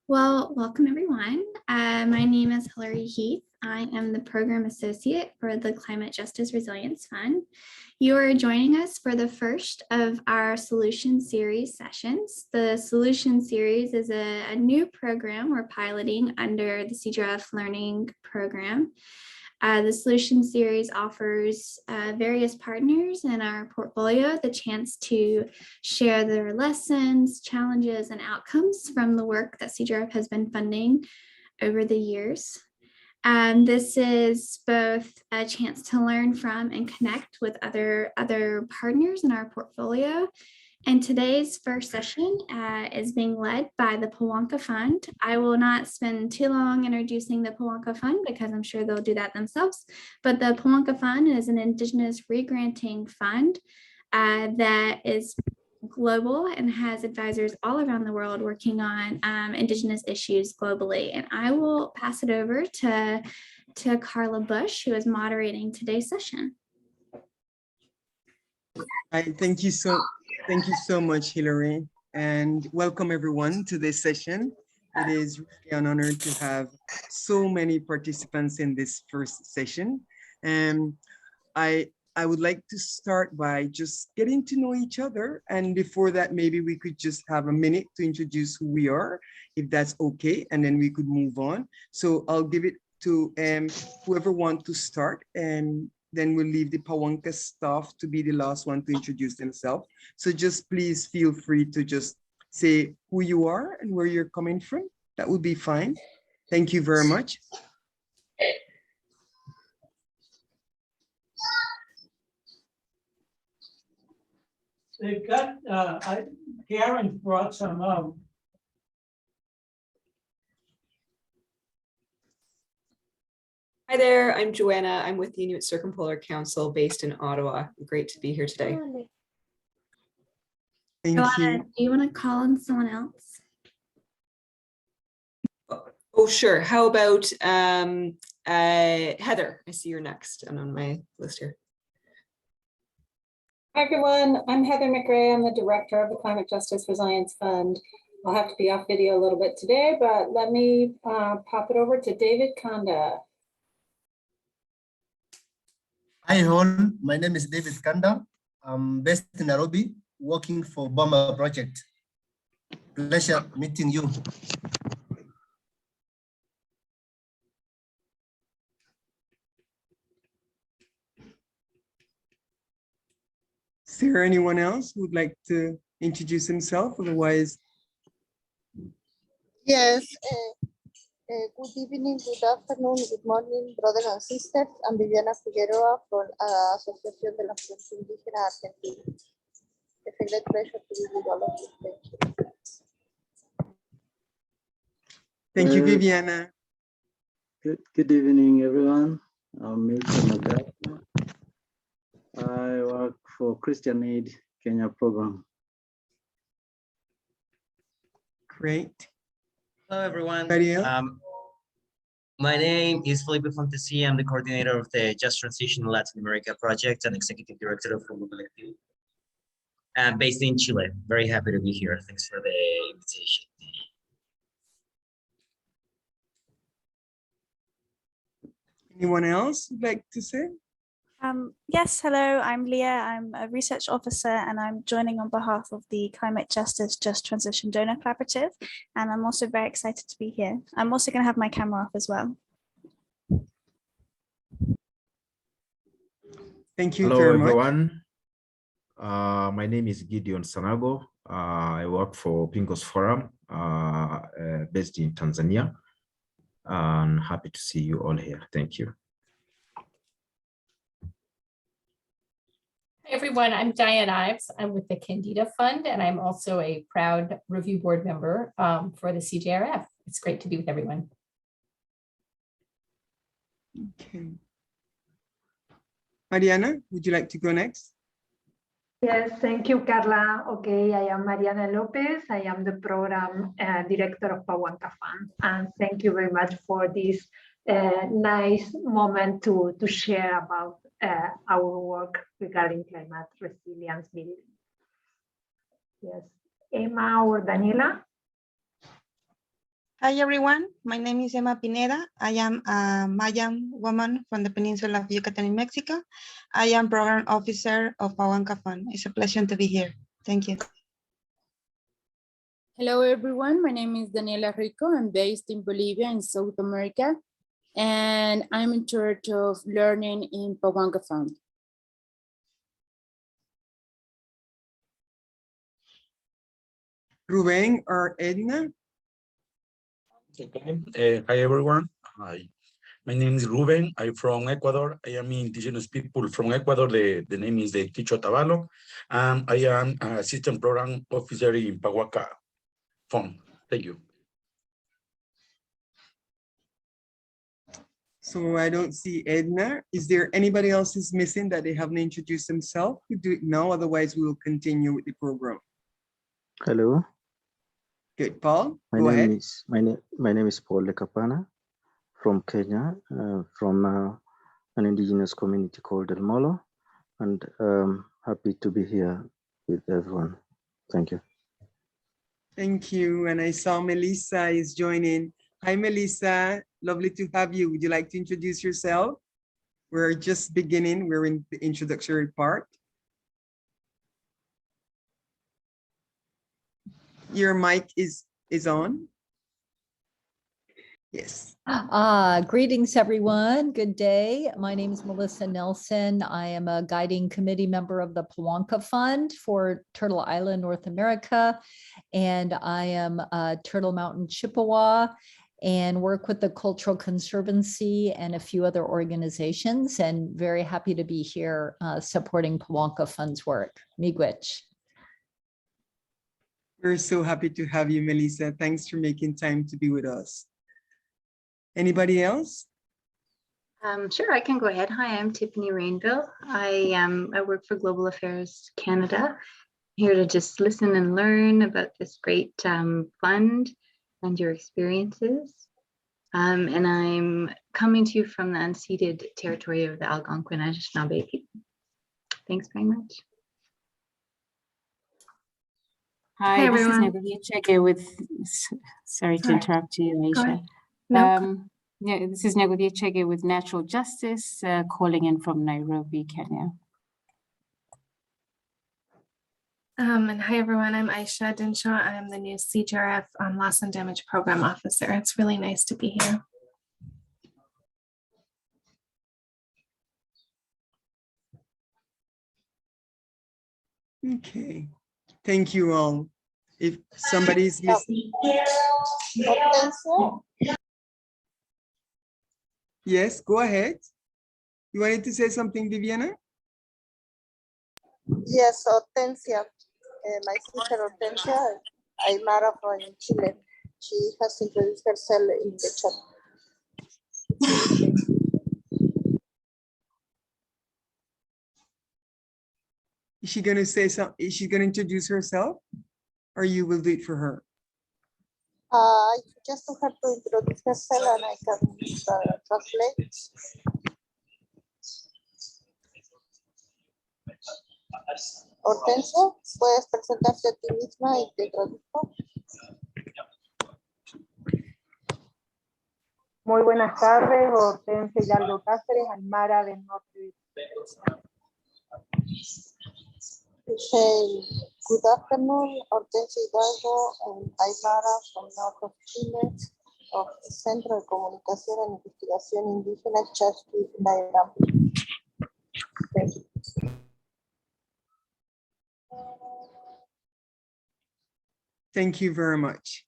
Well, welcome everyone. My name is Hilary Heath. I am the Program Associate for the Climate Justice Resilience Fund. You are joining us for the first of our Solution Series sessions. The Solution Series is a new program we're piloting under the CJRF Learning Program. The Solution Series offers various partners in our portfolio the chance to share their lessons, challenges, and outcomes from the work that CJRF has been funding over the years. This is both a chance to learn from and connect with other partners in our portfolio. And today's first session is being led by the Pawanka Fund. I will not spend too long introducing the Pawanka Fund because I'm sure they'll do that themselves. But the Pawanka Fund is an Indigenous regranting fund that is global and has advisors all around the world working on Indigenous issues globally. And I will pass it over to Carla Bush, who is moderating today's session. Thank you so much, Hilary, and welcome everyone to this session. It is really an honor to have so many participants in this first session. And I would like to start by just getting to know each other. And before that, maybe we could just have a minute to introduce who we are, if that's okay, and then we could move on. So I'll give it to whoever wants to start, and then we'll leave the Pawanka staff to be the last one to introduce themselves. So just please feel free to just say who you are and where you're coming from. That would be fine. Thank you very much. They've got, Karen brought some out. Hi there, I'm Joanna. I'm with the Inuit Circumpolar Council based in Ottawa. Great to be here today. Thank you. Do you want to call on someone else? Oh, sure. How about Heather? I see you're next and on my list here. Hi everyone, I'm Heather McRae. I'm the director of the Climate Justice Resilience Fund. I'll have to be off video a little bit today, but let me pop it over to David Kanda. Hi all, my name is David Kanda. I'm based in Nairobi, working for Bomber Project. Pleasure meeting you. Is there anyone else who would like to introduce himself? Otherwise. Yes. Good evening, good afternoon, good morning, brothers and sisters. I'm Viviana Figueroa from Asociación de la Juventud Indígena Argentina. It's a great pleasure to be with all of you. Thank you, Viviana. Good evening, everyone. I'm Milton Magana. I work for Christian Aid Kenya program. Great. Hello, everyone. Ariel? My name is Felipe Fontesi. I'm the coordinator of the Just Transition Latin America project and executive director of Mobility. I'm based in Chile. Very happy to be here. Thanks for the invitation. Anyone else would like to say? Yes, hello, I'm Leah. I'm a research officer and I'm joining on behalf of the Climate Justice Just Transition Donor Collaborative. And I'm also very excited to be here. I'm also going to have my camera off as well. Thank you Hello, very much. everyone. My name is Gideon Sanago. I work for Pingos Forum, based in Tanzania. I'm happy to see you all here. Thank you. Hi everyone, I'm Diane Ives. I'm with the Candida Fund and I'm also a proud review board member for the CJRF. It's great to be with everyone. Okay. Mariana, would you like to go next? Yes, thank you, Carla. Okay, I am Mariana Lopez. I am the program director of Pawanka Fund. And thank you very much for this nice moment to share about our work regarding climate resilience building. Yes, Emma or Daniela? Hi everyone, my name is Emma Pineda. I am a Mayan woman from the Peninsula of Yucatan in Mexico. I am program officer of Pawanka Fund. It's a pleasure to be here. Thank you. Hello everyone, my name is Daniela Rico. I'm based in Bolivia in South America, and I'm in charge of learning in Pawanka Fund. Ruben or Edna? Okay. Hi everyone. Hi. My name is Ruben. I'm from Ecuador. I am indigenous people from Ecuador. The name is the Ticho Tabalo. And I am an assistant program officer in Pawanka Fund. Thank you. So I don't see Edna. Is there anybody else who's missing that they haven't introduced themselves? We do it now, otherwise we will continue with the program. Hello. Good, Paul, My go name ahead. is my name is Paul Lekapana from Kenya, from an indigenous community called El Molo, and happy to be here with everyone. Thank you. Thank you. And I saw Melissa is joining. Hi, Melissa. Lovely to have you. Would you like to introduce yourself? We're just beginning. We're in the introductory part. Your mic is on. Yes. Greetings, everyone. Good day. My name is Melissa Nelson. I am a guiding committee member of the Pawanka Fund for Turtle Island, North America. And I am a Turtle Mountain Chippewa and work with the Cultural Conservancy and a few other organizations, and very happy to be here supporting Pawanka Fund's work. Miigwech. We're so happy to have you, Melissa. Thanks for making time to be with us. Anybody else? Sure, I can go ahead. Hi, I'm Tiffany Rainville. I work for Global Affairs Canada. Here to just listen and learn about this great fund and your experiences. And I'm coming to you from the unceded territory of the Algonquin Anishinaabe people. Thanks very much. Hi, this is everyone. Negulia Chege with, sorry to interrupt you, Aisha. Yeah, this is Negulia Chege with Natural Justice, calling in from Nairobi, Kenya. And hi everyone, I'm Aisha Dinshaw. I'm the new CJRF Loss and Damage Program Officer. It's really nice to be here. Okay, thank you all. If somebody's missing. Yes, go ahead. You wanted to say something, Viviana? Yes, Hortensia. My sister Hortensia, Aymara from Chile. She has introduced herself in the chat. Is she going to say something? Is she going to introduce herself, or you will do it for her? I just have to introduce herself and I can translate. Hortensia, puedes presentarte a ti misma y te traduzco. Muy buenas tardes, Hortensia Hidalgo Cáceres, Aymara del Norte. Good afternoon, Hortensia Hidalgo and Aymara from North of Chile of the Centro de Comunicación e Investigación Indígena Chasqui, Nairobi. Thank you. Thank you very much.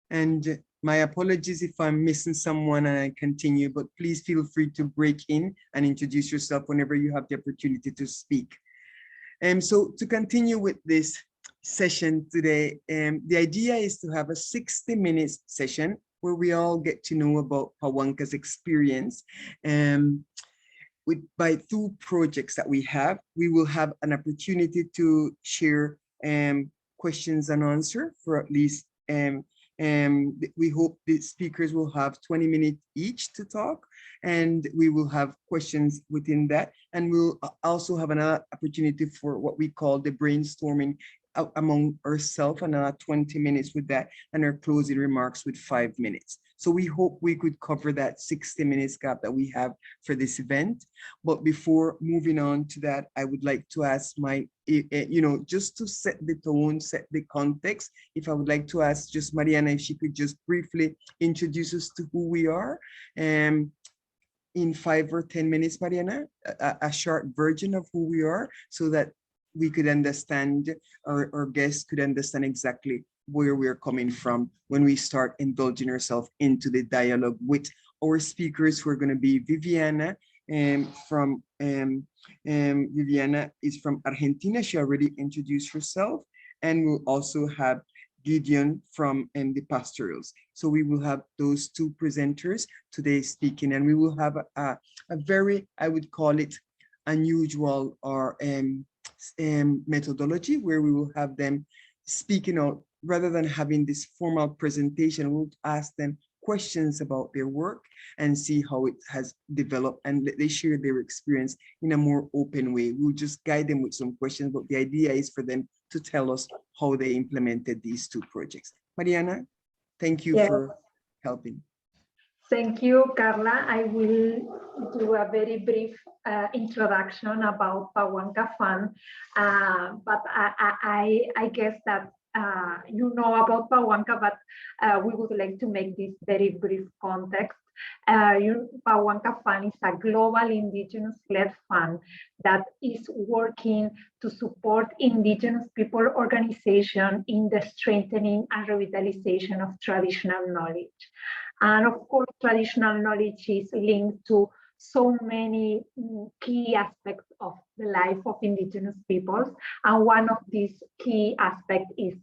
And my apologies if I'm missing someone and I continue, but please feel free to break in and introduce yourself whenever you have the opportunity to speak. So to continue with this session today, the idea is to have a 60-minute session where we all get to know about Pawanka's experience. By 2 projects that we have, we will have an opportunity to share questions and answer for at least, we hope the speakers will have 20 minutes each to talk, and we will have questions within that. And we'll also have another opportunity for what we call the brainstorming among ourselves, another 20 minutes with that, and our closing remarks with 5 minutes. So we hope we could cover that 60 minutes gap that we have for this event. But before moving on to that, I would like to ask my, just to set the tone, set the context, if I would like to ask just Mariana, if she could just briefly introduce us to who we are. In 5 or 10 minutes, Mariana, a short version of who we are, so that we could understand, our guests could understand exactly where we're coming from when we start indulging ourselves into the dialogue with our speakers, who are going to be Viviana, Viviana is from Argentina. She already introduced herself. And we'll also have Gideon from the pastorals. So we will have those two presenters today speaking, and we will have a very, I would call it, unusual or methodology, where we will have them speaking out rather than having this formal presentation. We'll ask them questions about their work and see how it has developed, and they share their experience in a more open way. We'll just guide them with some questions, but the idea is for them to tell us how they implemented these two projects. Mariana, thank you for helping. Thank you, Carla. I will do a very brief introduction about Pawanka Fund, but I guess that you know about Pawanka, but we would like to make this very brief context. Pawanka Fund is a global Indigenous-led fund that is working to support Indigenous people organization in the strengthening and revitalization of traditional knowledge. And of course, traditional knowledge is linked to so many key aspects of the life of Indigenous peoples. And one of these key aspects is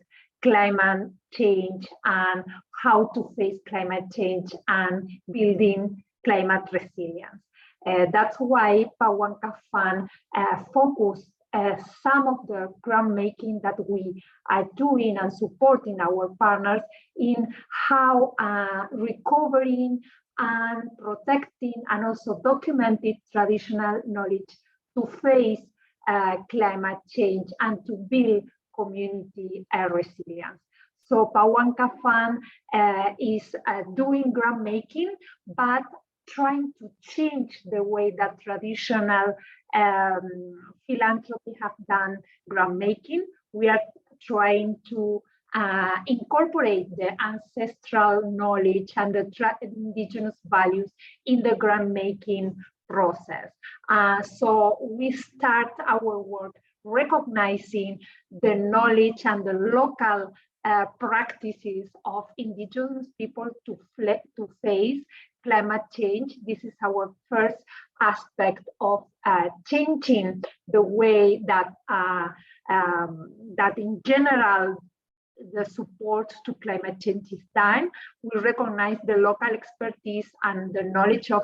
climate change and how to face climate change and building climate resilience. That's why Pawanka Fund focus some of the grant making that we are doing and supporting our partners in how recovering and protecting and also documenting traditional knowledge to face climate change and to build community resilience. So Pawanka Fund is doing grant making, but trying to change the way that traditional philanthropy have done grant making. We are trying to incorporate the ancestral knowledge and the indigenous values in the grant making process. So we start our work recognizing the knowledge and the local practices of Indigenous people to face climate change. This is our first aspect of changing the way that that in general the support to climate change is done. We recognize the local expertise and the knowledge of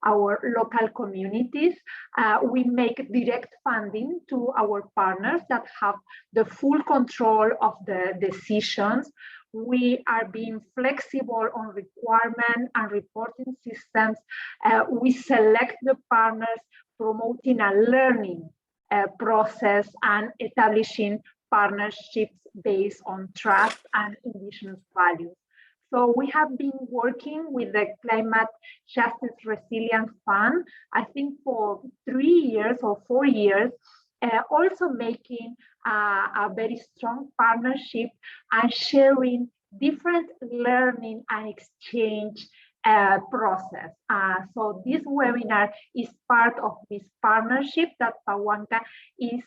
our local communities. We make direct funding to our partners that have the full control of the decisions. We are being flexible on requirement and reporting systems. We select the partners, promoting a learning process and establishing partnerships based on trust and indigenous values. So we have been working with the Climate Justice Resilience Fund, I think for 3 years or 4 years, also making a very strong partnership and sharing different learning and exchange process. So this webinar is part of this partnership that Pawanka is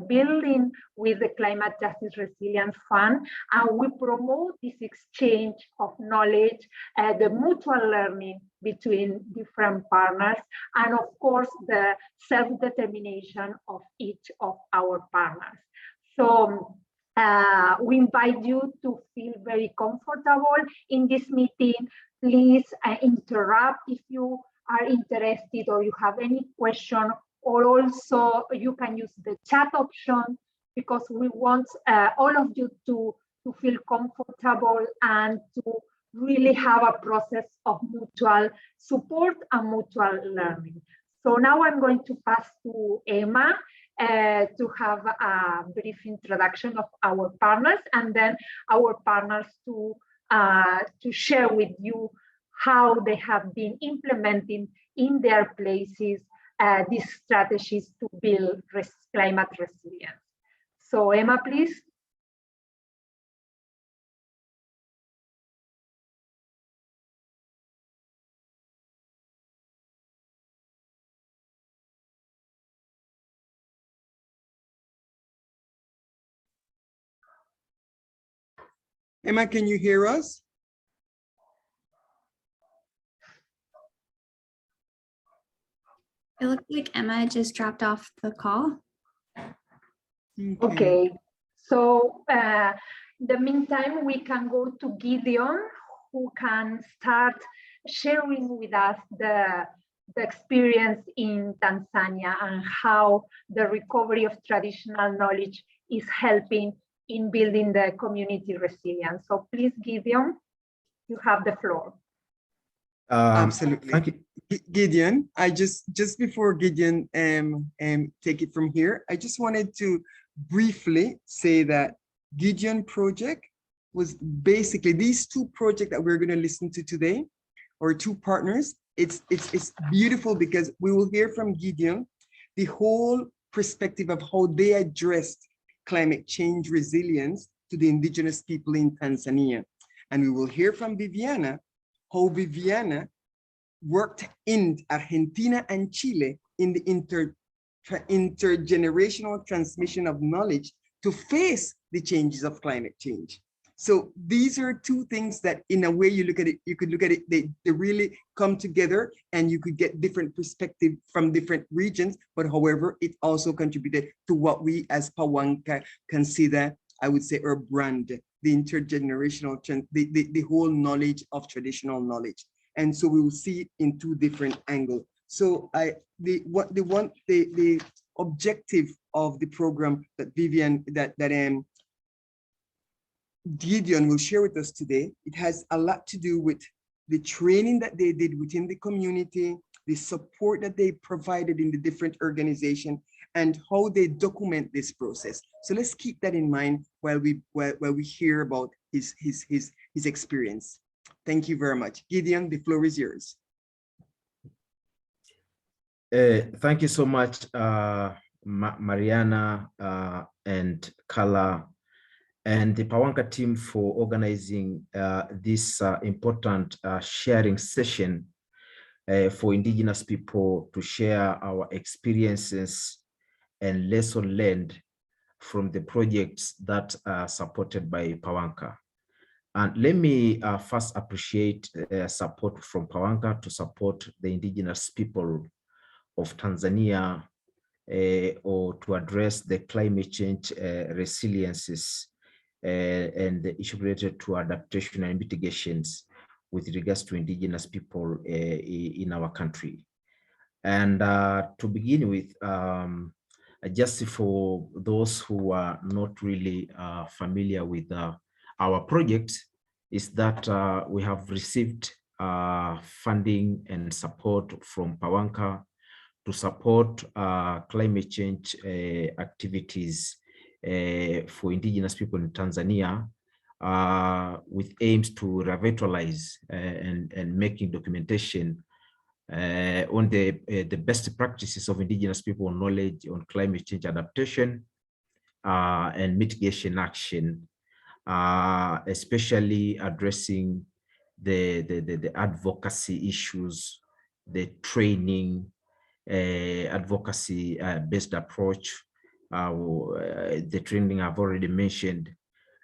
building with the Climate Justice Resilience Fund, and we promote this exchange of knowledge, the mutual learning between different partners, and of course the self-determination of each of our partners. So we invite you to feel very comfortable in this meeting. Please interrupt if you are interested or you have any question, or also you can use the chat option, because we want all of you to feel comfortable and to really have a process of mutual support and mutual learning. So now I'm going to pass to Emma to have a brief introduction of our partners, and then our partners to share with you how they have been implementing in their places these strategies to build climate resilience. So Emma, please. Emma, can you hear us? It looked like Emma just dropped off the call. Okay, so in the meantime, we can go to Gideon, who can start sharing with us the experience in Tanzania and how the recovery of traditional knowledge is helping in building the community resilience. So please, Gideon, you have the floor. Absolutely. Gideon, I just before Gideon take it from here, I just wanted to briefly say that Gideon project was basically these two projects that we're going to listen to today, or two partners. It's beautiful because we will hear from Gideon the whole perspective of how they addressed climate change resilience to the indigenous people in Tanzania. And we will hear from Viviana how Viviana worked in Argentina and Chile in the intergenerational transmission of knowledge to face the changes of climate change. So these are two things that, in a way, you look at it, you could look at it, they really come together, and you could get different perspective from different regions. But however, it also contributed to what we as Pawanka consider, I would say, our brand, the intergenerational, the whole knowledge of traditional knowledge. And so we will see it in two different angles. So the objective of the program that Gideon will share with us today, it has a lot to do with the training that they did within the community, the support that they provided in the different organizations, and how they document this process. So let's keep that in mind while we hear about his experience. Thank you very much. Gideon, the floor is yours. Thank you so much, Mariana and Carla and the Pawanka team for organizing this important sharing session for Indigenous people to share our experiences and lessons learned from the projects that are supported by Pawanka. And let me first appreciate support from Pawanka to support the indigenous people of Tanzania or to address the climate change resiliences and the issue related to adaptation and mitigations with regards to indigenous people in our country. And to begin with, just for those who are not really familiar with our project, is that we have received funding and support from Pawanka to support climate change activities for indigenous people in Tanzania with aims to revitalize and making documentation on the best practices of indigenous people knowledge on climate change adaptation and mitigation action, especially addressing the advocacy issues, the training, advocacy based approach, the training I've already mentioned,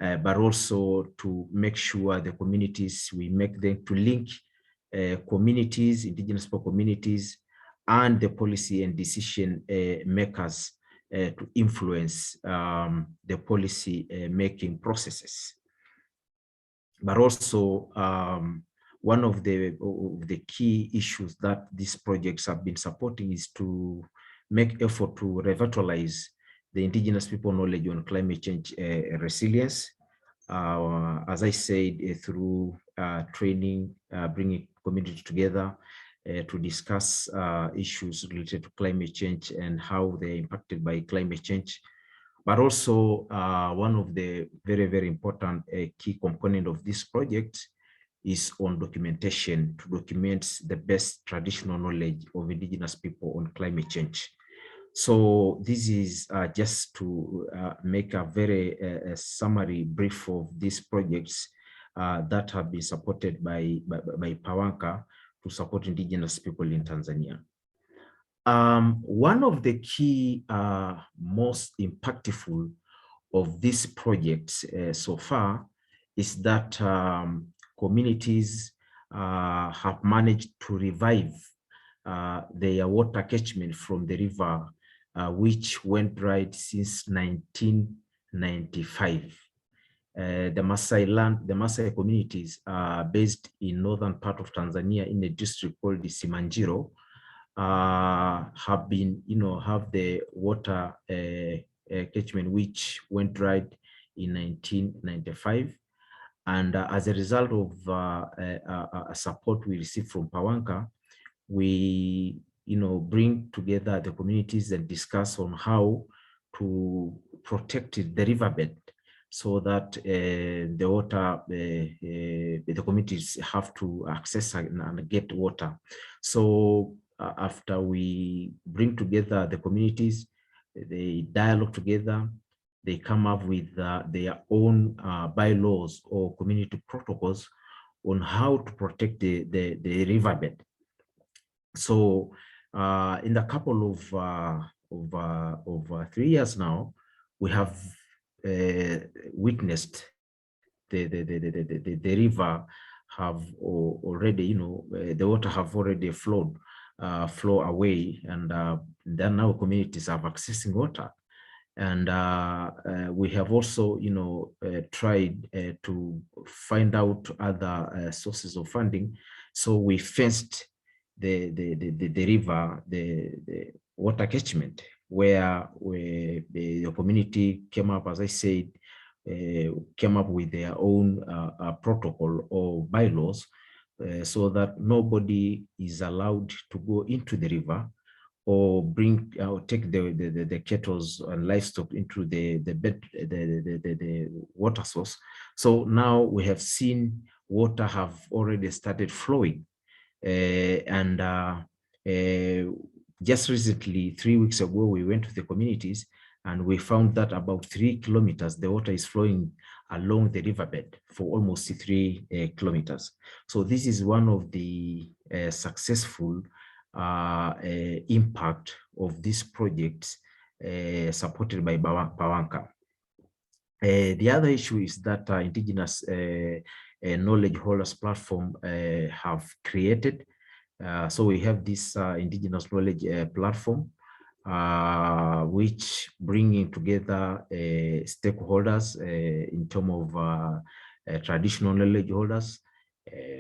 but also to make sure the communities, we make them to link communities, indigenous people communities, and the policy and decision makers to influence the policy making processes. But also one of the key issues that these projects have been supporting is to make effort to revitalize the indigenous people knowledge on climate change resilience. As I said, through training, bringing community together, to discuss issues related to climate change and how they're impacted by climate change. But also one of the very, very important key component of this project is on documentation, to document the best traditional knowledge of Indigenous people on climate change. So this is just to make a very summary brief of these projects that have been supported by Pawanka to support Indigenous people in Tanzania. One of the key, most impactful of these projects so far is that communities have managed to revive their water catchment from the river, which went dry since 1995. The Maasai communities based in northern part of Tanzania in a district called the Simanjiro have been, have the water catchment which went dry in 1995. And as a result of support we received from Pawanka, we bring together the communities and discuss on how to protect the riverbed so that the water, the communities have to access and get water. So after we bring together the communities, they dialogue together, they come up with their own bylaws or community protocols on how to protect the riverbed. So in the couple of 3 years now, we have witnessed the river have already, the water have already flow away, and then now communities have accessing water. And we have also, tried to find out other sources of funding. So we fenced the river, the water catchment, where the community came up, as I said, came up with their own protocol or bylaws, so that nobody is allowed to go into the river or bring take the kettles and livestock into the water source. So now we have seen water have already started flowing, and just recently, 3 weeks ago, we went to the communities and we found that about 3 kilometers, the water is flowing along the riverbed for almost 3 kilometers. So this is one of the successful impact of this project supported by Pawanka. The other issue is that Indigenous Knowledge Holders Platform have created. So we have this Indigenous Knowledge Platform, which bringing together stakeholders in terms of traditional knowledge holders,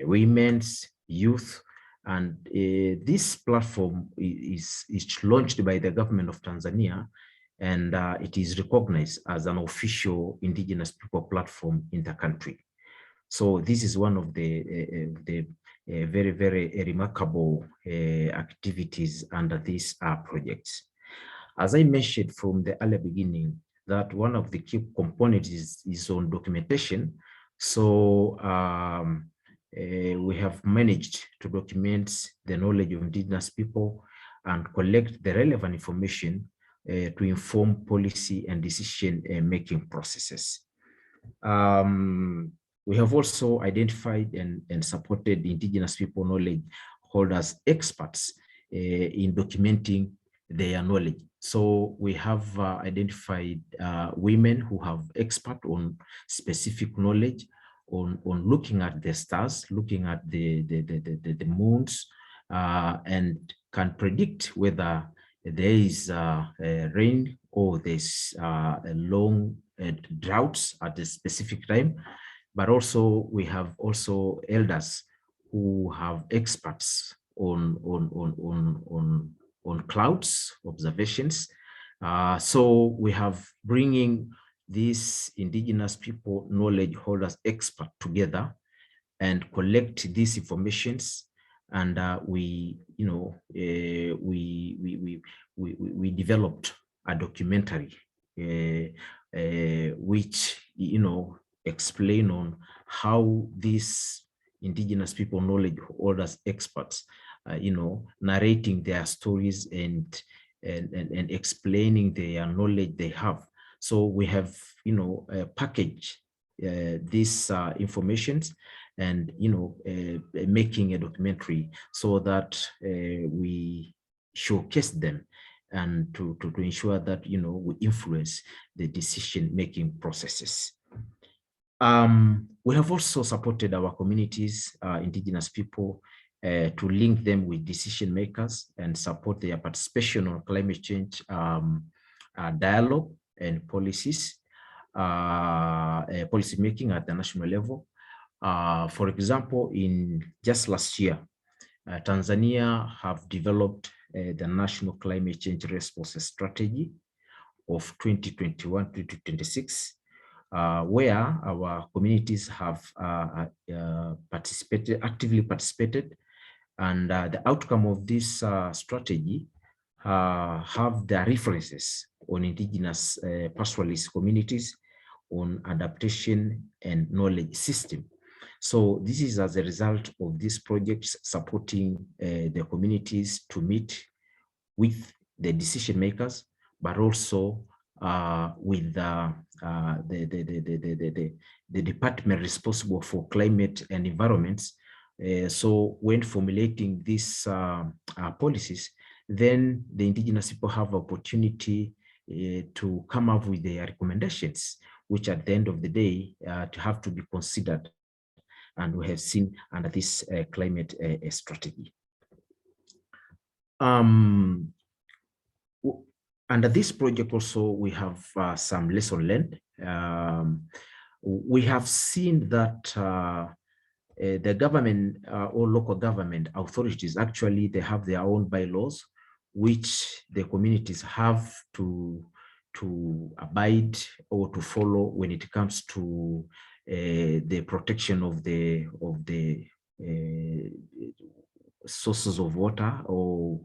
women's, youth, and this platform is launched by the government of Tanzania, and it is recognized as an official Indigenous people platform in the country. So this is one of the very, very remarkable activities under these projects. As I mentioned from the early beginning, that one of the key components is on documentation. So we have managed to document the knowledge of Indigenous people and collect the relevant information to inform policy and decision-making processes. We have also identified and supported Indigenous people knowledge holders experts in documenting their knowledge. So we have identified women who have expert on specific knowledge on looking at the stars, looking at the moons, and can predict whether there is rain or there's long droughts at a specific time. But also we have also elders who have experts on clouds observations. So we have bringing these Indigenous people knowledge holders expert together and collect these informations And we developed a documentary which explain on how these indigenous people knowledge holders experts narrating their stories and explaining their knowledge they have. So we have packaged this information and making a documentary so that we showcase them and to ensure that we influence the decision-making processes. We have also supported our communities, indigenous people, to link them with decision makers and support their participation on climate change dialogue and policies, policy making at the national level. For example, in just last year, Tanzania have developed the National Climate Change Response Strategy of 2021-2026, where our communities have actively participated, and the outcome of this strategy have the references on indigenous pastoralist communities on adaptation and knowledge system. So this is as a result of these projects supporting the communities to meet with the decision makers, but also with the department responsible for climate and environments. So when formulating these policies, then the indigenous people have opportunity to come up with their recommendations, which at the end of the day to have to be considered. And we have seen under this climate strategy. Under this project also, we have some lesson learned. We have seen that the government or local government authorities, actually, they have their own bylaws, which the communities have to abide or to follow when it comes to the protection of the sources of water, or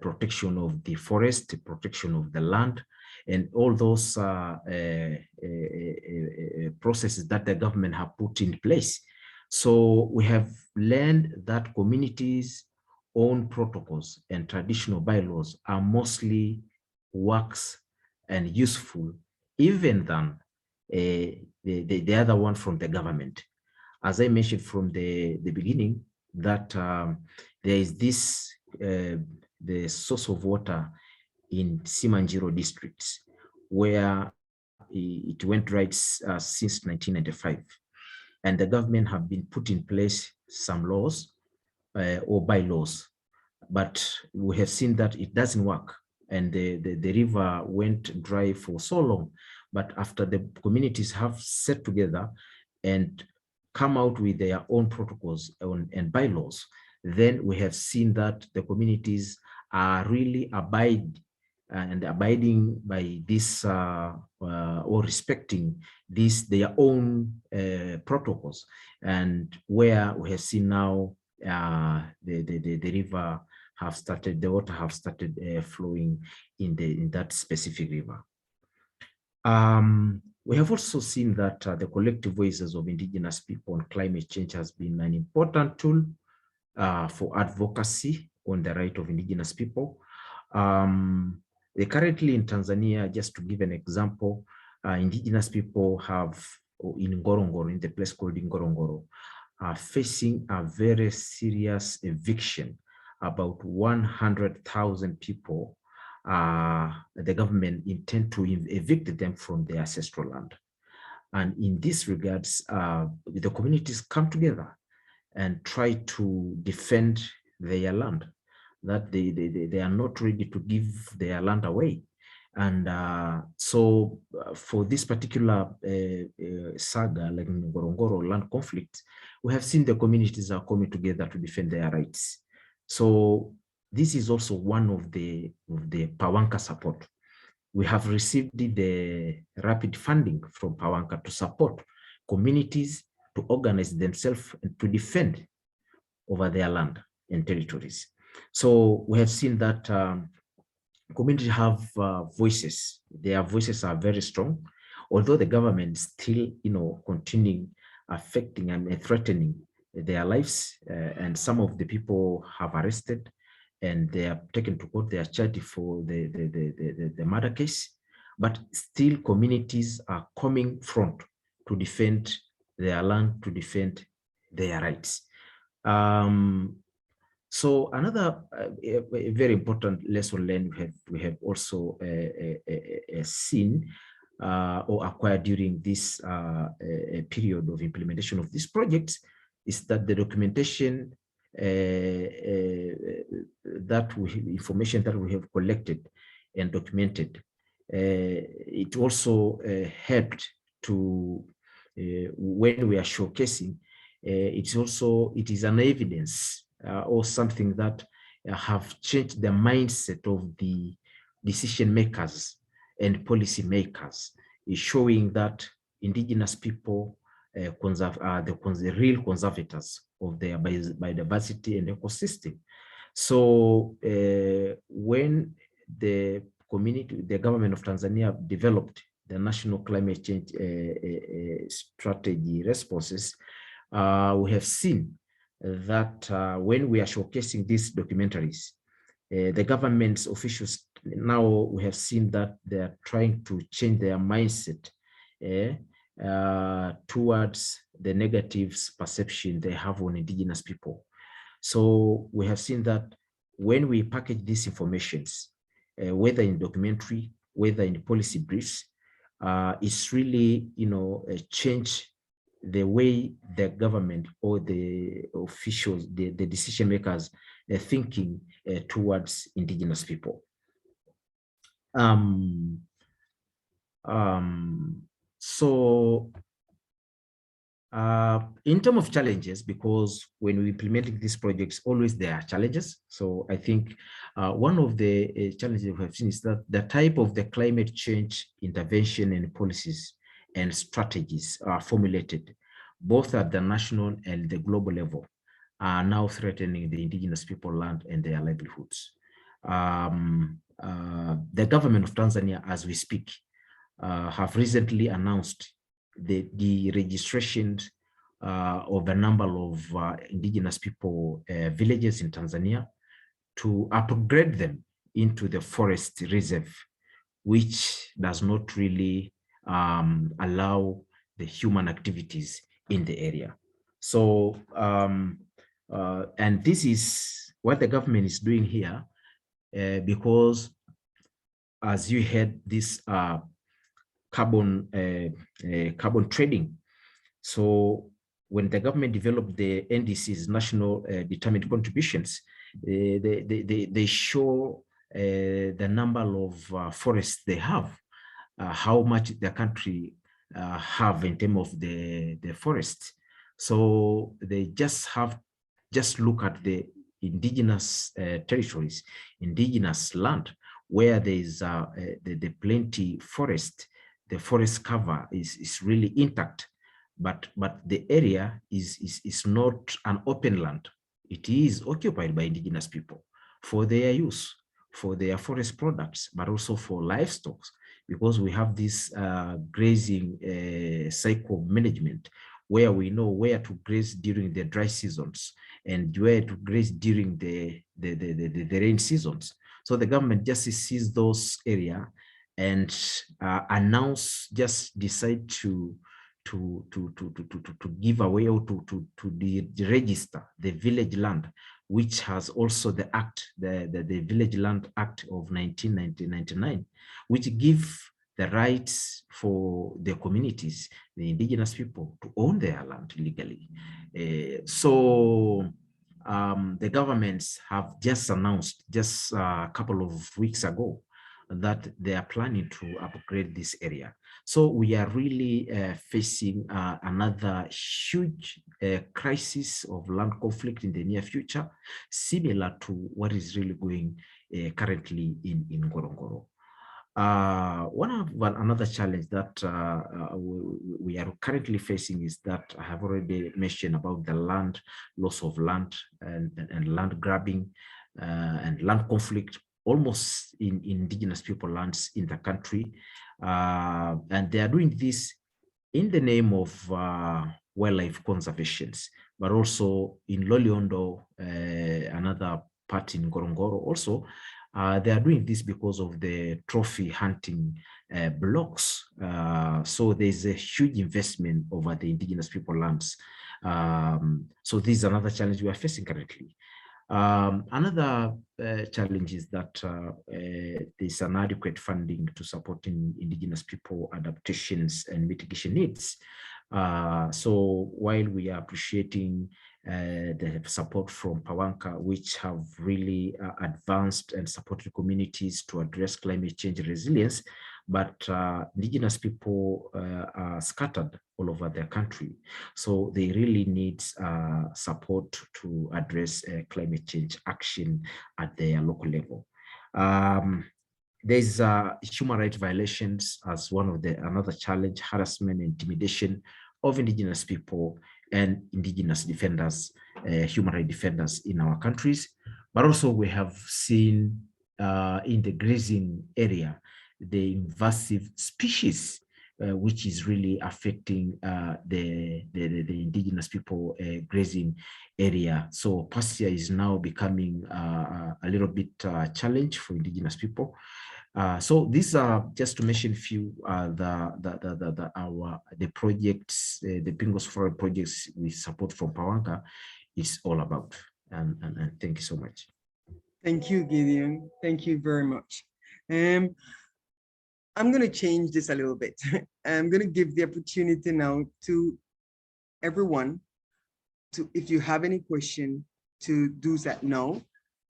protection of the forest, protection of the land, and all those processes that the government have put in place. So we have learned that communities' own protocols and traditional bylaws are mostly works and useful, even than the other one from the government. As I mentioned from the beginning, that there is this, the source of water in Simanjiro districts, where it went dry since 1995. And the government have been put in place some laws or bylaws, but we have seen that it doesn't work. And the river went dry for so long. But after the communities have set together and come out with their own protocols and bylaws, then we have seen that the communities are really abiding by this or respecting their own protocols, and where we have seen now the river have started, the water have started flowing in that specific river. We have also seen that the collective voices of indigenous people on climate change has been an important tool for advocacy on the right of indigenous people. Currently in Tanzania, just to give an example, indigenous people have in Ngorongoro, in the place called Ngorongoro, are facing a very serious eviction. About 100,000 people, the government intend to evict them from their ancestral land. And in this regards, the communities come together and try to defend their land, that they are not ready to give their land away. And so for this particular saga, like Ngorongoro land conflict, we have seen the communities are coming together to defend their rights. So this is also one of the Pawanka support. We have received the rapid funding from Pawanka to support communities to organize themselves and to defend over their land. and territories. So we have seen that communities have voices. Their voices are very strong, although the government still, continuing affecting and threatening their lives, and some of the people have arrested and they are taken to court. They are charged for the murder case, but still communities are coming front to defend their land, to defend their rights. So another a very important lesson learned we have also seen or acquired during this period of implementation of this project is that the documentation information that we have collected and documented, it also helped to when we are showcasing, it is an evidence or something that have changed the mindset of the decision makers and policy makers, is showing that indigenous people are the real conservators of their biodiversity and ecosystem. So when the government of Tanzania developed the national climate change strategy responses, we have seen that when we are showcasing these documentaries, the government's officials, now we have seen that they are trying to change their mindset towards the negative perception they have on indigenous people. So we have seen that when we package these informations, whether in documentary, whether in policy briefs, it's really, change the way the government or the officials, the decision makers are thinking towards indigenous people. So in terms of challenges, because when we implementing these projects, always there are challenges. So I think one of the challenges we have seen is that the type of the climate change intervention and policies and strategies are formulated both at the national and the global level are now threatening the indigenous people land and their livelihoods. The government of Tanzania, as we speak, have recently announced the registration of a number of indigenous people villages in Tanzania to upgrade them into the forest reserve, which does not really allow the human activities in the area. So, and this is what the government is doing here, because as you heard, this carbon trading. So when the government developed the NDCs, national determined contributions, they show the number of forests they have, how much the country have in terms of the forest. So they just look at the indigenous territories, indigenous land, where there is the plenty forest. The forest cover is really intact, but the area is not an open land. It is occupied by indigenous people for their use, for their forest products, but also for livestock, because we have this grazing cycle management, where we know where to graze during the dry seasons and where to graze during the rain seasons. So the government just sees those areas and decide to give away or to register the village land, which has also the act, the Village Land Act of 1999, which give the rights for the communities, the indigenous people, to own their land legally. So the governments have just announced just a couple of weeks ago that they are planning to upgrade this area. So we are really facing another huge crisis of land conflict in the near future, similar to what is really going currently in Ngorongoro. Another challenge that we are currently facing is that I have already mentioned about the loss of land and land grabbing and land conflict almost in indigenous people lands in the country. And they are doing this in the name of wildlife conservations, but also in Loliondo, another part in Ngorongoro also, they are doing this because of the trophy hunting blocks. So there's a huge investment over the indigenous people lands. So this is another challenge we are facing currently. Another challenge is that there's inadequate funding to supporting indigenous people adaptations and mitigation needs. So while we are appreciating the support from Pawanka, which have really advanced and supported communities to address climate change resilience, but indigenous people are scattered all over their country. So they really need support to address climate change action at their local level. There's human rights violations as one of another challenge, harassment, intimidation of indigenous people and indigenous defenders, human rights defenders in our countries. But also we have seen in the grazing area, the invasive species, which is really affecting the indigenous people grazing area. So pasture is now becoming a little bit challenge for indigenous people. So these are just to mention a few the projects, the Pingos Forest projects we support from Pawanka is all about. And thank you so much. Thank you, Gideon. Thank you very much. I'm going to change this a little bit. I'm going to give the opportunity now to everyone to, if you have any question, to do that now.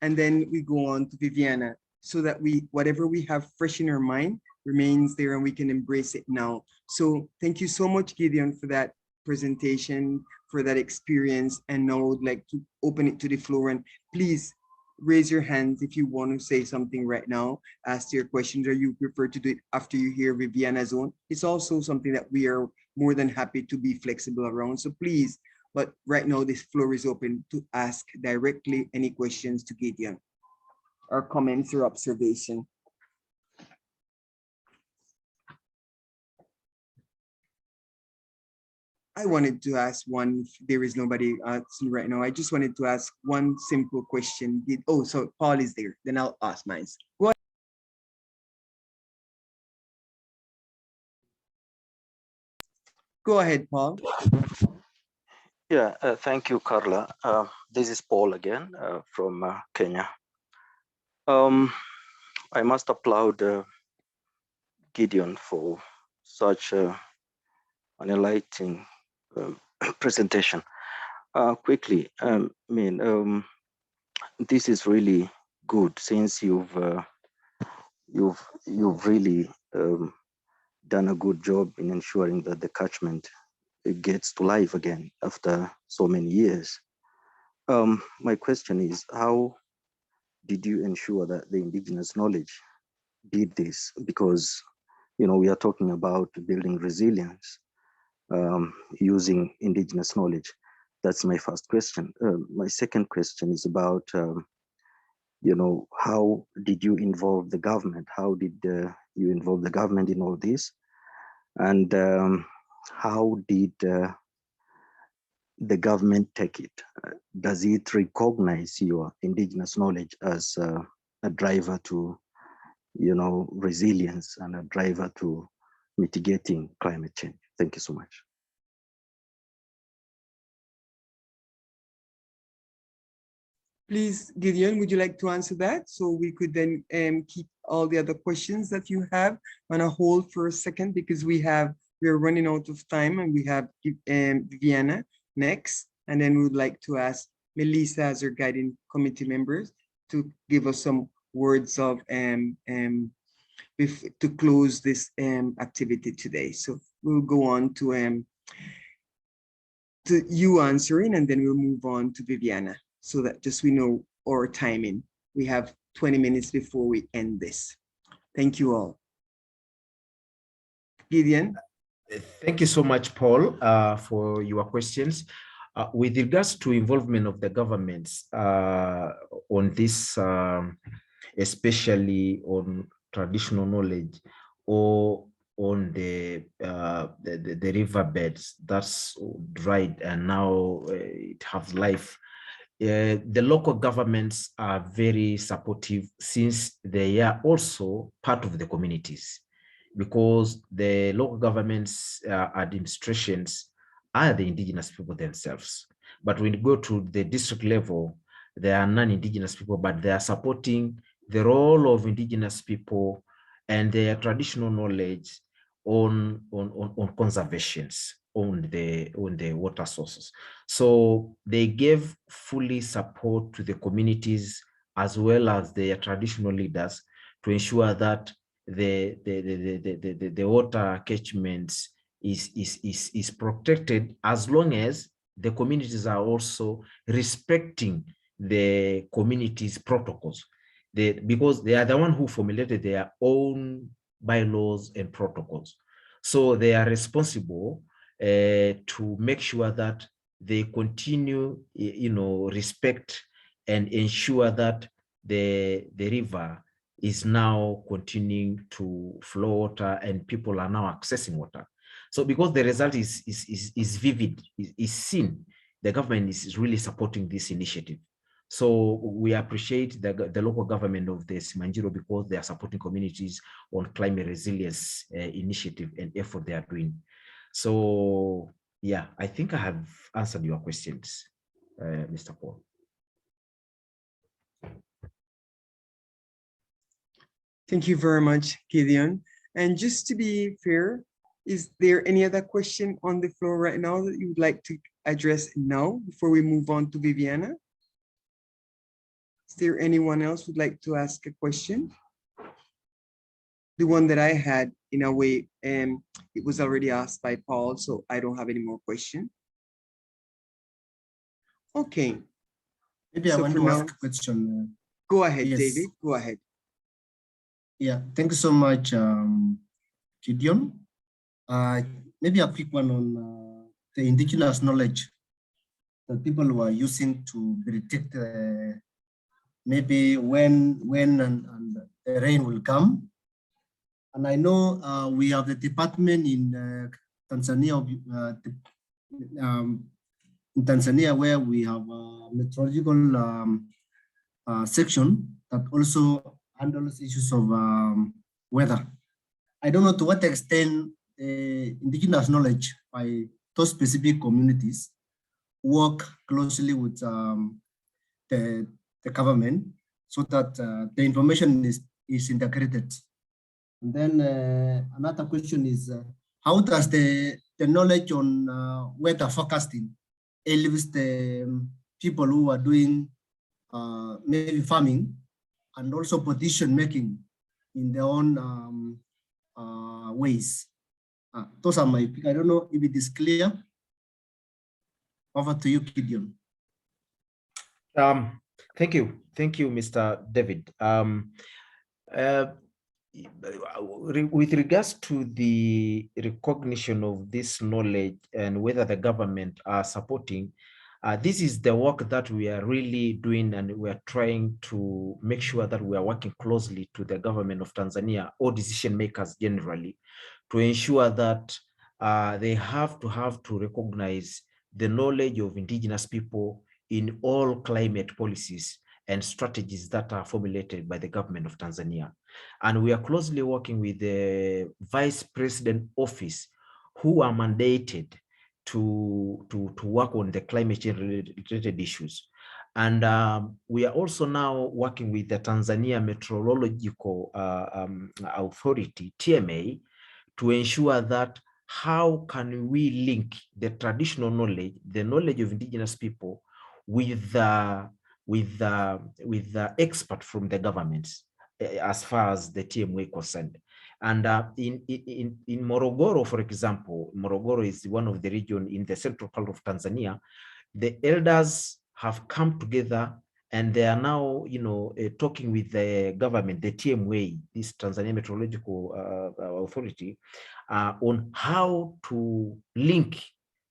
And then we go on to Viviana, so that whatever we have fresh in our mind remains there and we can embrace it now. So thank you so much, Gideon, for that presentation, for that experience. And now I would like to open it to the floor, and please raise your hands if you want to say something right now, ask your questions, or you prefer to do it after you hear Viviana's own. It's also something that we are more than happy to be flexible around. So please, but right now this floor is open to ask directly any questions to Gideon, or comments or observation. I wanted to ask one, if there is nobody right now, I just wanted to ask one simple question. Oh, so Paul is there, then I'll ask mine. Go ahead. Go ahead, Paul. Yeah, thank you, Carla. This is Paul again from Kenya. I must applaud Gideon for such an enlightening presentation. Quickly, this is really good, since you've really done a good job in ensuring that the catchment gets to life again after so many years. My question is, how did you ensure that the indigenous knowledge did this? Because, you know, we are talking about building resilience using indigenous knowledge. That's my first question. My second question is about, you know, how did you involve the government? How did you involve the government in all this? And how did the government take it? Does it recognize your indigenous knowledge as a driver to, you know, resilience and a driver to mitigating climate change? Thank you so much. Please, Gideon, would you like to answer that? So we could then keep all the other questions that you have on a hold for a second, because we're running out of time, and we have Viviana next. And then we would like to ask Melissa, as our guiding committee members, to give us some words of to close this activity today. So we'll go on to you answering, and then we'll move on to Viviana, so that just we know our timing. We have 20 minutes before we end this. Thank you all. Gideon. Thank you so much, Paul, for your questions. With regards to involvement of the governments on this, especially on traditional knowledge or on the riverbeds that's dried and now it has life. The local governments are very supportive since they are also part of the communities, because the local governments administrations are the indigenous people themselves. But when you go to the district level, they are non-indigenous people, but they are supporting the role of indigenous people and their traditional knowledge on conservations on the water sources. So they gave fully support to the communities as well as their traditional leaders to ensure that the water catchments is protected, as long as the communities are also respecting the community's protocols. Because they are the one who formulated their own bylaws and protocols. So they are responsible to make sure that they continue, respect and ensure that the river is now continuing to flow water and people are now accessing water. So because the result is vivid, is seen, the government is really supporting this initiative. So we appreciate the local government of the Simanjiro because they are supporting communities on climate resilience initiative and effort they are doing. So yeah, I think I have answered your questions, Mr. Paul. Thank you very much, Gideon. And just to be fair, is there any other question on the floor right now that you would like to address now before we move on to Viviana? Is there anyone else who'd like to ask a question? The one that I had, in a way, it was already asked by Paul, so I don't have any more questions. Okay. Maybe I want to ask a question. Go ahead, Yes. David, go ahead. Yeah, thank you so much, Gideon. Maybe a quick one on the indigenous knowledge that people were using to predict maybe when and the rain will come. And I know we have the department in Tanzania, where we have a meteorological section that also handles issues of weather. I don't know to what extent indigenous knowledge by those specific communities work closely with the government so that the information is integrated. And then another question is, how does the knowledge on weather forecasting helps the people who are doing maybe farming and also position making in their own ways? Those are my pick. I don't know if it is clear. Over to you, Gideon. Thank you, Mr. David. With regards to the recognition of this knowledge and whether the government are supporting, this is the work that we are really doing, and we are trying to make sure that we are working closely to the government of Tanzania or decision makers generally to ensure that they have to recognize the knowledge of indigenous people in all climate policies and strategies that are formulated by the government of Tanzania. And we are closely working with the Vice President Office, who are mandated to work on the climate change related issues. And we are also now working with the Tanzania Meteorological Authority, TMA, to ensure that how can we link the traditional knowledge, the knowledge of indigenous people, with the expert from the governments as far as the TMA is concerned. And in Morogoro, for example, Morogoro is one of the regions in the central part of Tanzania. The elders have come together And they are now, talking with the government, the TMA, this Tanzania Meteorological Authority, on how to link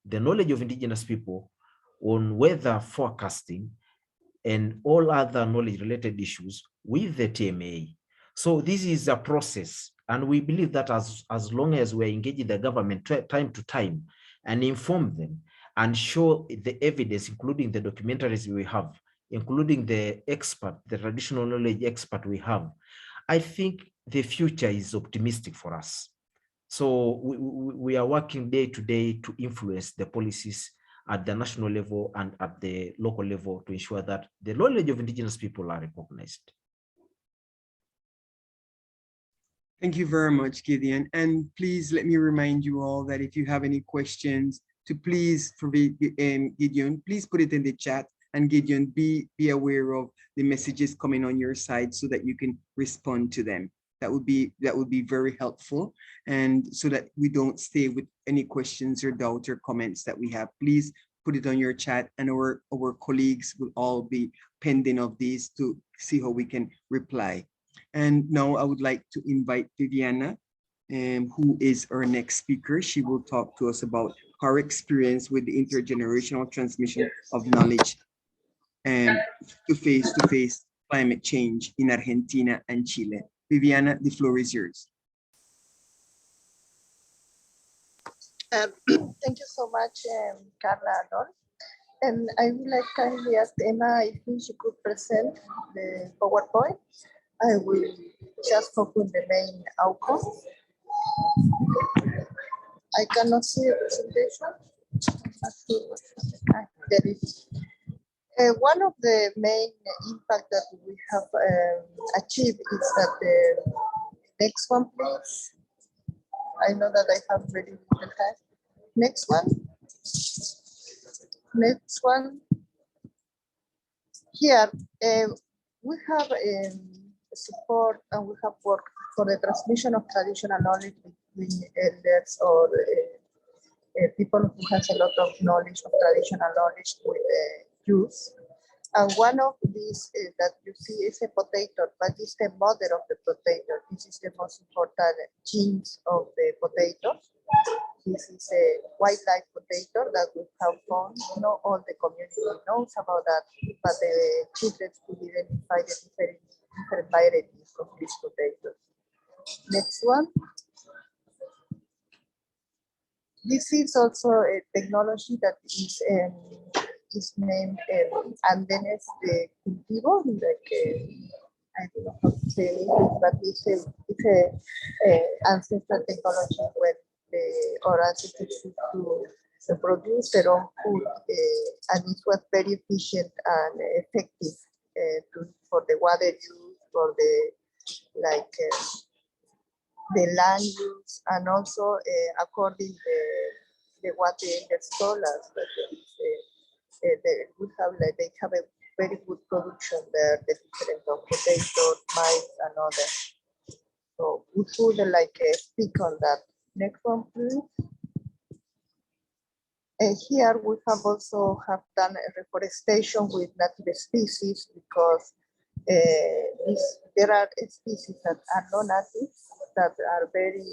the knowledge of indigenous people on weather forecasting and all other knowledge related issues with the TMA. So this is a process, and we believe that as long as we're engaging the government time to time and inform them and show the evidence, including the documentaries we have, including the expert, the traditional knowledge expert we have, I think the future is optimistic for us. So we are working day to day to influence the policies at the national level and at the local level to ensure that the knowledge of indigenous people are recognized. Thank you very much, Gideon. And please let me remind you all that if you have any questions, to please, for Gideon, please put it in the chat, and Gideon, be aware of the messages coming on your side so that you can respond to them. That would be very helpful, and so that we don't stay with any questions or doubts or comments that we have. Please put it on your chat, and our colleagues will all be pending of these to see how we can reply. And now I would like to invite Viviana, who is our next speaker. She will talk to us about her experience with the intergenerational transmission of knowledge and to face climate change in Argentina and Chile. Viviana, the floor is yours. Thank you so much, Carla Adol. And I would like kindly ask Emma if she could present the PowerPoint. I will just focus the main outcome. I cannot see the presentation. There is. One of the main impact that we have achieved is that the next one, please. I know that I have very little time. Next one. Next one. Here, we have support, and we have worked for the transmission of traditional knowledge between elders or people who has a lot of knowledge of traditional knowledge with youth. And one of these that you see is a potato, but it's the mother of the potato. This is the most important genes of the potato. This is a wildlife potato that we have found. Not all the community knows about that, but the children could identify the different varieties of these potatoes. Next one. This is also a technology that is named Andenes de Cultivo, like I don't know how to say it, but it's a ancestral technology where our ancestors used to produce their own food, and it was very efficient and effective for the water use, for the the land use, and also according the what the scholars that we have, they have a very good production there, the different of potatoes, maize, and others. So we should speak on that. Next one, please. Here we have also done a reforestation with native species, because there are species that are not native, that are very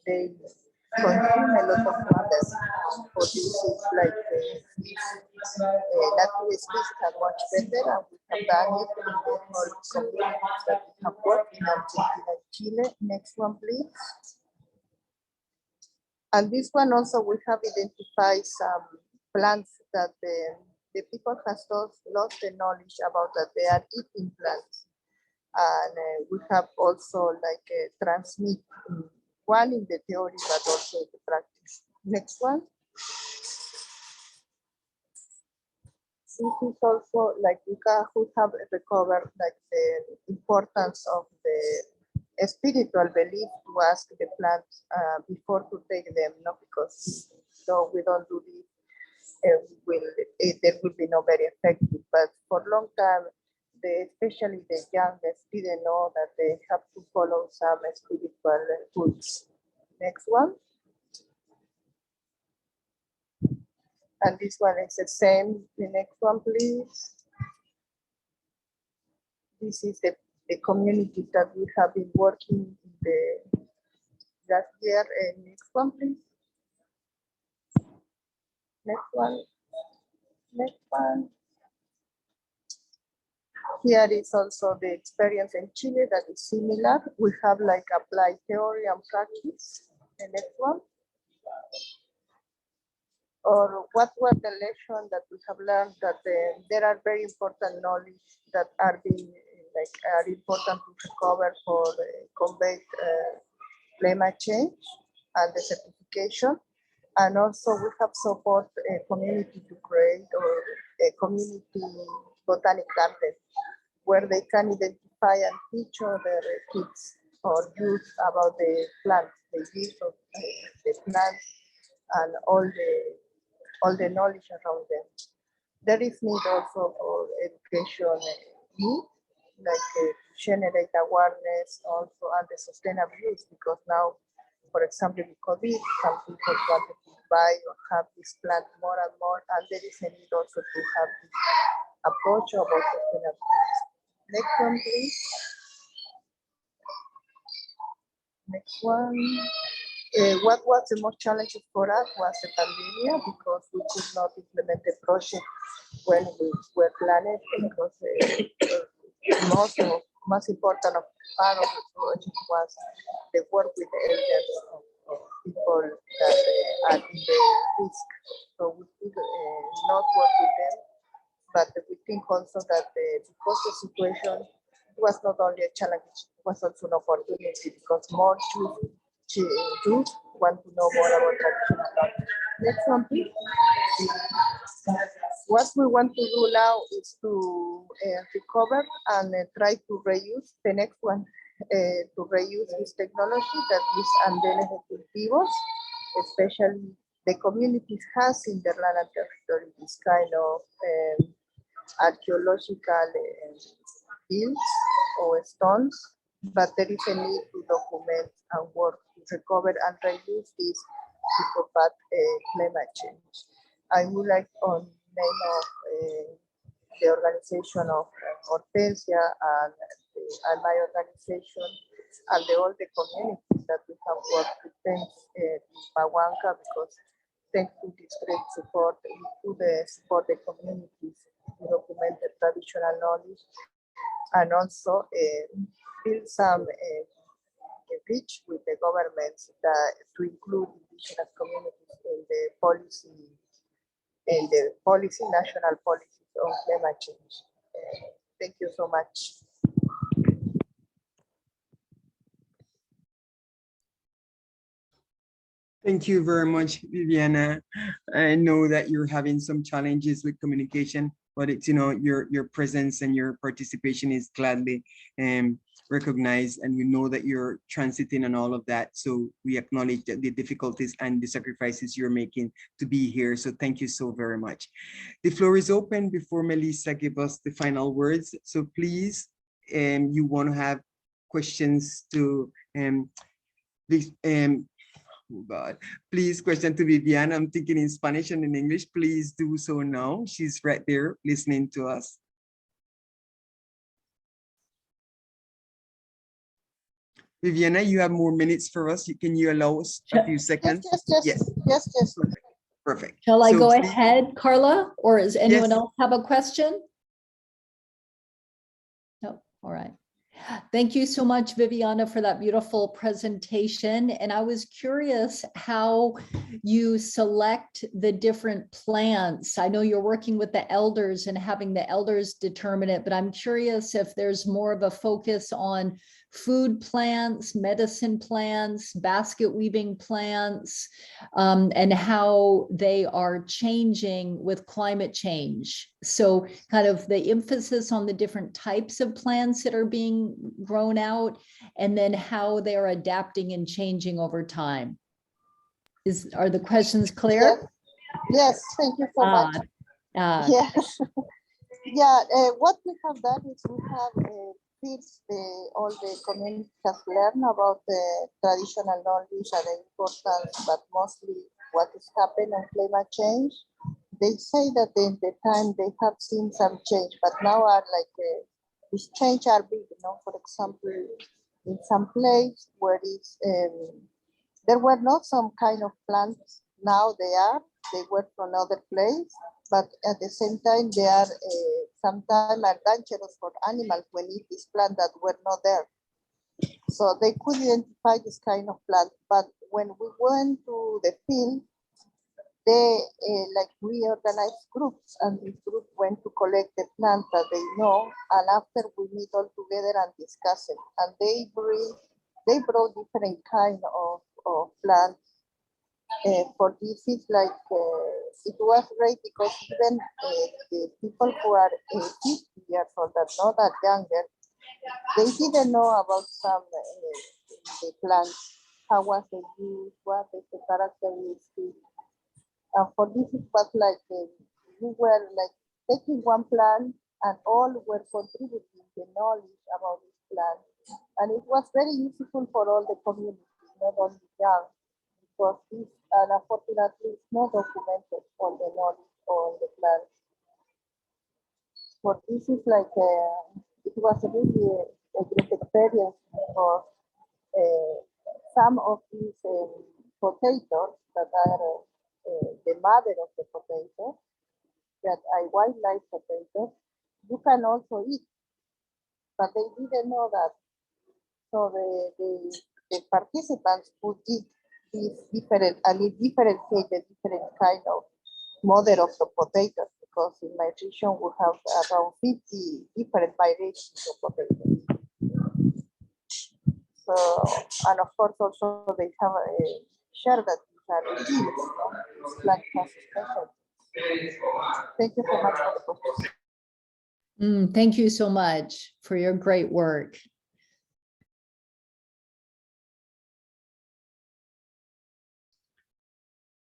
they consume a lot of water. For this is native species are much better, and we have done it in the whole communities that we have worked in Argentina and Chile. Next one, please. And this one also we have identified some plants that the people has lost the knowledge about, that they are eating plants. And we have also transmit one in the theory, but also in the practice. Next one. This is also we have recovered the importance of the spiritual belief to ask the plants before to take them, because so we don't do this, there will be no very effective. But for a long time, especially the youngest didn't know that they have to follow some spiritual rules. Next one. And this one is the same. The next one, please. this is the community that we have been working in the last year. Next one, please. Next one. Next one. Here is also the experience in Chile that is similar. We have like applied theory and practice. The next one. Or what were the lessons that we have learned, that there are very important knowledge that are being are important to recover for combat climate change and the certification. And also we have support a community to create or a community botanic garden where they can identify and teach other kids or youth about the plants, the use of the plants and all the knowledge around them. There is need also for education need, like generate awareness also and the sustainable use, because now, for example, with COVID, some people wanted to buy or have this plant more and more, and there is a need also to have this approach about sustainable use. Next one, please. Next one. What was the most challenging for us was the pandemic, because we could not implement the project when we were planning, because most important part of the project was the work with the elders of people that are in the risk. So we could not work with them, but we think also that because the situation was not only a challenge, it was also an opportunity, because more youth want to know more about traditional knowledge. Next one, please. What we want to do now is to recover and try to reuse the next one, to reuse this technology that is Indigenous Peoples, especially the communities has in their land and territory this kind of archaeological fields or stones, but there is a need to document and work to recover and reuse this to combat climate change. I would like on name of the organization of Hortensia and my organization and all the communities that we have worked with, thanks to Pawanka, because thanks to this great support, to the support the communities to document the traditional knowledge, and also build some reach with the governments that to include indigenous communities in the policy, national policies on climate change. Thank you so much. Thank you very much, Viviana. I know that you're having some challenges with communication, but it's, you know, your presence and your participation is gladly recognized, and we know that you're transiting and all of that. So we acknowledge that the difficulties and the sacrifices you're making to be here. So thank you so very much. The floor is open before Melissa gives us the final words. So please, you want to have questions to please, oh God, please question to Viviana. I'm thinking in Spanish and in English. Please do so now. She's right there listening to us. Viviana, you have more minutes for us. Can you allow us a few seconds? Yes. Perfect. Shall I go please, ahead, Carla, or does anyone Yes. else have a question? No, all right. Thank you so much, Viviana, for that beautiful presentation. And I was curious how you select the different plants. I know you're working with the elders and having the elders determine it, but I'm curious if there's more of a focus on food plants, medicine plants, basket weaving plants, and how they are changing with climate change. So kind of the emphasis on the different types of plants that are being grown out, and then how they are adapting and changing over time. Are the questions clear? Yes, thank you so much. Yes. Yeah, what we have done is we have all the community has learned about the traditional knowledge and the importance, but mostly what is happening on climate change. They say that in the time they have seen some change, but now are like These changes are big, you know. For example, in some place where it's, there were not some kind of plants. Now they were from other place, but at the same time they are sometimes are dangerous for animals when eat these plants that were not there. So they could identify this kind of plant, but when we went to the field, they like reorganized groups, and this group went to collect the plant that they know, and after we meet all together and discuss it, and they brought different kind of plants. For this, it's like it was great because even the people who are 50 years old, that not that younger, they didn't know about some the plants, how was the use, what is the characteristics. For this, it was like we were like taking one plant and all were contributing the knowledge about this plant. And it was very useful for all the community, not only young, because this, and unfortunately, it's not documented on the knowledge on the plants. For this is like, it was a really a great experience for some of these potatoes that are the mother of the potato, that are wildlife potatoes, you can also eat, but they didn't know that. So the participants would eat these different, and it differentiate the different kind of mother of the potatoes, because in my region we have around 50 different variations of potatoes. So, and of course also they have a share that these are genes, no? Like special. Thank you so much for the question. Thank you so much for your great work.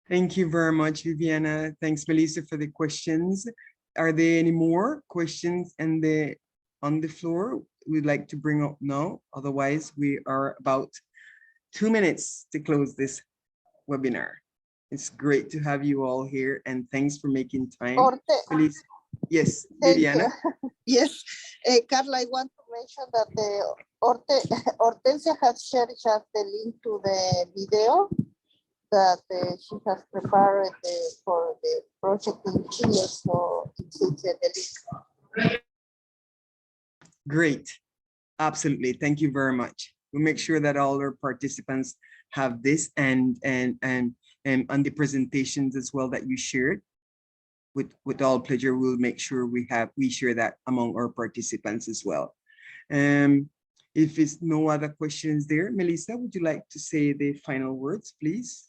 Thank you very much, Viviana. Thanks, Melissa, for the questions. Are there any more questions on the floor we'd like to bring up now? Otherwise, we are about 2 minutes to close this webinar. It's great to have you all here, and thanks for making time. Melissa. Yes, Viviana. Yes, Carla, I want to mention that the Hortensia has shared just the link to the video that she has prepared for the project in Chile, so it's in the link. Great, absolutely. Thank you very much. We'll make sure that all our participants have this and on the presentations as well that you shared. With all pleasure, we'll make sure we share that among our participants as well. If it's no other questions there, Melissa, would you like to say the final words, please?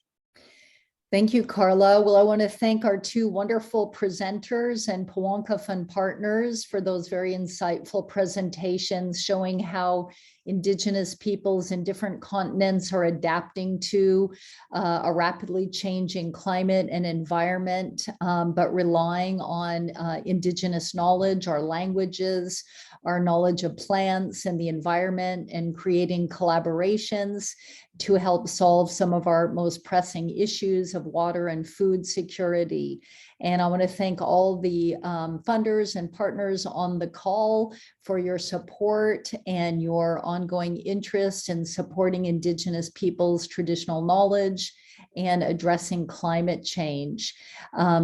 Thank you, Carla. Well, I want to thank our two wonderful presenters and Pawanka Fund partners for those very insightful presentations showing how Indigenous peoples in different continents are adapting to a rapidly changing climate and environment, but relying on Indigenous knowledge, our languages, our knowledge of plants and the environment, and creating collaborations to help solve some of our most pressing issues of water and food security. And I want to thank all the funders and partners on the call for your support and your ongoing interest in supporting Indigenous peoples' traditional knowledge and addressing climate change.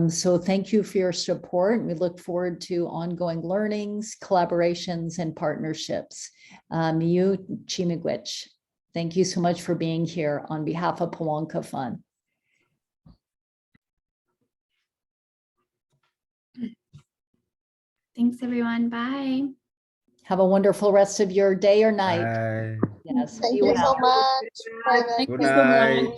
So thank you for your support. We look forward to ongoing learnings, collaborations, and partnerships. Miu Chimigwich. Thank you so much for being here on behalf of Pawanka Fund. Thanks, everyone. Bye. Have a wonderful rest of your day or night. Bye. Yes. Thank be you well. so much. Good night.